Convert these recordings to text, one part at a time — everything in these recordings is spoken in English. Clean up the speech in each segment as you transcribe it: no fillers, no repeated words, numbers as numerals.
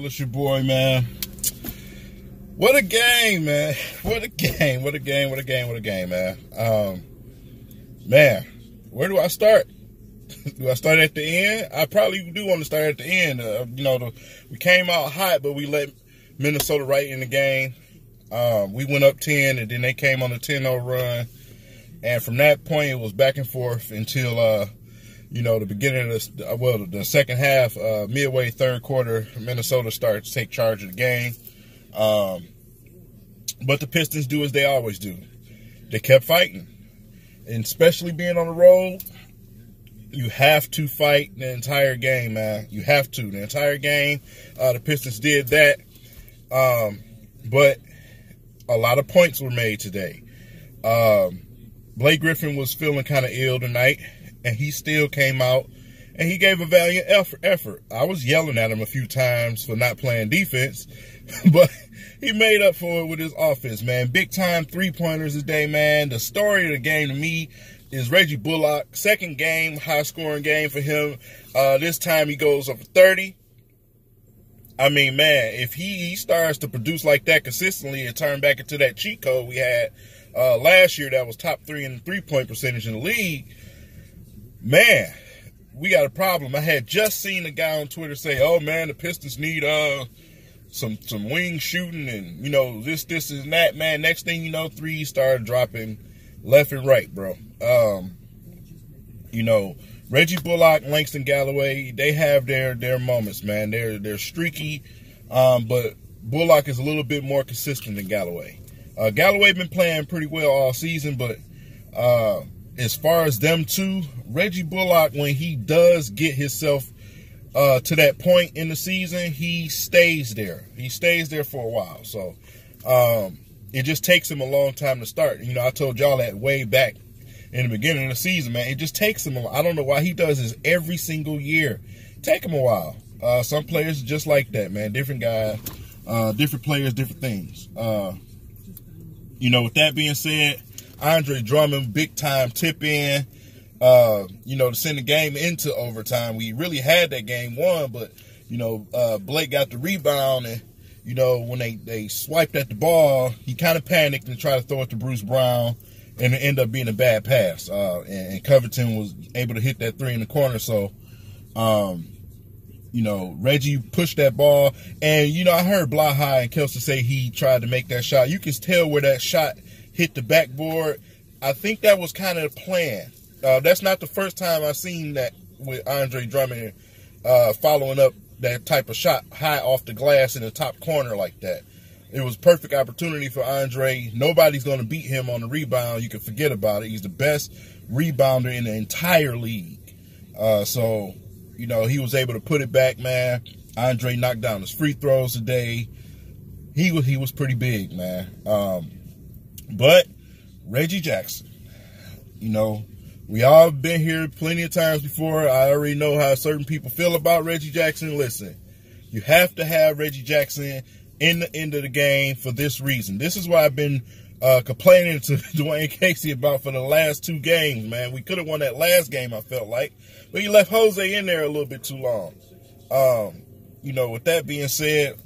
It's your boy, man. What a game, man. What a game, man. Man, where do I start? Do I start at the end? I probably do want to start at the end. We came out hot, but we let Minnesota right in the game. We went up 10, and then they came on a 10-0 run. And from that point, it was back and forth until, the beginning of the second half, midway third quarter, Minnesota started to take charge of the game. But the Pistons do as they always do. They kept fighting. And especially being on the road, you have to fight the entire game, man. You have to. The entire game, the Pistons did that. But a lot of points were made today. Blake Griffin was feeling kind of ill tonight, and he still came out, and he gave a valiant effort. I was yelling at him a few times for not playing defense, but he made up for it with his offense, man. Big-time three-pointers today, man. The story of the game to me is Reggie Bullock. Second game, high-scoring game for him. This time he goes over 30. I mean, man, if he starts to produce like that consistently and turn back into that cheat code we had last year that was top 3 in the three-point percentage in the league, man, we got a problem. I had just seen a guy on Twitter say, oh, man, the Pistons need some wing shooting and, this and that, man. Next thing you know, threes started dropping left and right, bro. Reggie Bullock, Langston Galloway, they have their moments, man. They're streaky, but Bullock is a little bit more consistent than Galloway. Galloway been playing pretty well all season, but as far as them two, Reggie Bullock, when he does get himself to that point in the season, he stays there. He stays there for a while. So it just takes him a long time to start. I told y'all that way back in the beginning of the season, man. It just takes him a while. I don't know why he does this every single year. Take him a while. Some players are just like that, man. Different guys, different players, different things. With that being said, Andre Drummond, big time tip in, to send the game into overtime. We really had that game won, but, Blake got the rebound, and, when they swiped at the ball, he kind of panicked and tried to throw it to Bruce Brown, and it ended up being a bad pass. And Covington was able to hit that three in the corner. So, Reggie pushed that ball. And, I heard Blaha and Kelsey say he tried to make that shot. You can tell where that shot hit the backboard. I think that was kind of the plan. That's not the first time I've seen that with Andre Drummond following up that type of shot high off the glass in the top corner like that. It was a perfect opportunity for Andre. Nobody's going to beat him on the rebound. You can forget about it. He's the best rebounder in the entire league. So, he was able to put it back, man. Andre knocked down his free throws today. He was pretty big, man. But Reggie Jackson, we all been here plenty of times before. I already know how certain people feel about Reggie Jackson. Listen, you have to have Reggie Jackson in the end of the game for this reason. This is what I've been complaining to Dwayne Casey about for the last 2 games, man. We could have won that last game, I felt like, but you left Jose in there a little bit too long. With that being said,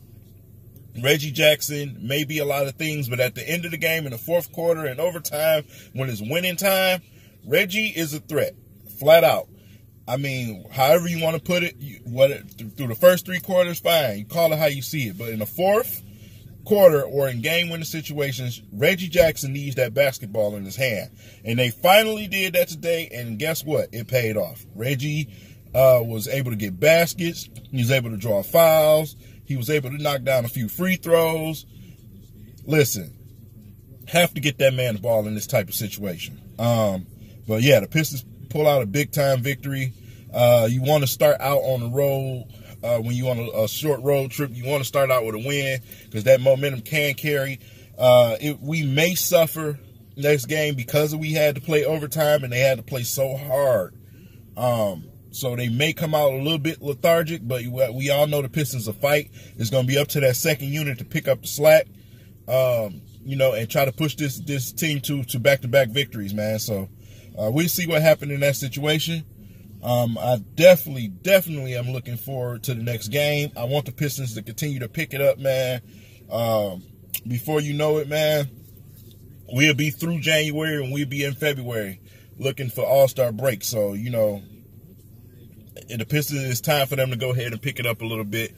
Reggie Jackson may be a lot of things, but at the end of the game, in the fourth quarter and overtime, when it's winning time, Reggie is a threat, flat out. I mean, however you want to put it, through the first 3 quarters, fine. You call it how you see it. But in the fourth quarter or in game-winning situations, Reggie Jackson needs that basketball in his hand. And they finally did that today, and guess what? It paid off. Reggie was able to get baskets. He was able to draw fouls. He was able to knock down a few free throws. Listen, have to get that man the ball in this type of situation. But, yeah, the Pistons pull out a big-time victory. You want to start out on the road when you on a short road trip. You want to start out with a win because that momentum can carry. We may suffer next game because we had to play overtime and they had to play so hard. So they may come out a little bit lethargic, but we all know the Pistons will fight. It's going to be up to that second unit to pick up the slack, and try to push this team to back-to-back victories, man. So we'll see what happened in that situation. I definitely am looking forward to the next game. I want the Pistons to continue to pick it up, man. Before you know it, man, we'll be through January and we'll be in February looking for All-Star break. So, you know, the Pistons, it's time for them to go ahead and pick it up a little bit.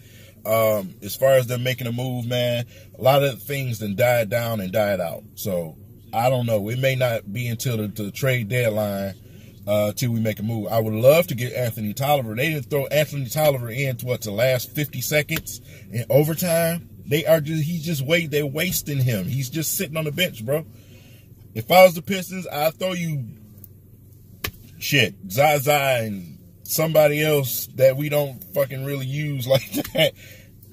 As far as them making a move, man, a lot of things then died down and died out. So, I don't know. It may not be until the trade deadline till we make a move. I would love to get Anthony Tolliver. They didn't throw Anthony Tolliver in to the last 50 seconds in overtime. They're wasting him. He's just sitting on the bench, bro. If I was the Pistons, I'd throw you Zaza and somebody else that we don't fucking really use like that.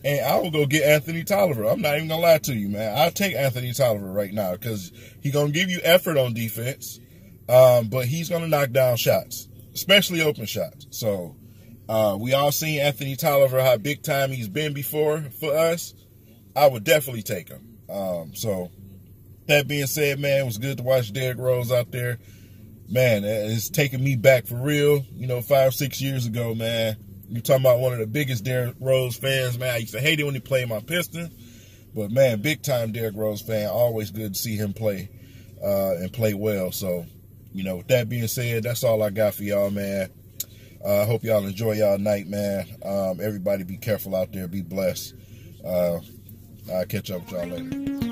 And I will go get Anthony Tolliver. I'm not even going to lie to you, man. I'll take Anthony Tolliver right now because he's going to give you effort on defense, but he's going to knock down shots, especially open shots. So we all seen Anthony Tolliver, how big time he's been before for us. I would definitely take him. So that being said, man, it was good to watch Derrick Rose out there. Man, it's taking me back for real. You know, 5-6 years ago, man. You're talking about one of the biggest Derrick Rose fans, man. I used to hate it when he played my Pistons. But, man, big-time Derrick Rose fan. Always good to see him play and play well. So, you know, with that being said, that's all I got for y'all, man. I hope y'all enjoy y'all night, man. Everybody be careful out there. Be blessed. I'll catch up with y'all later.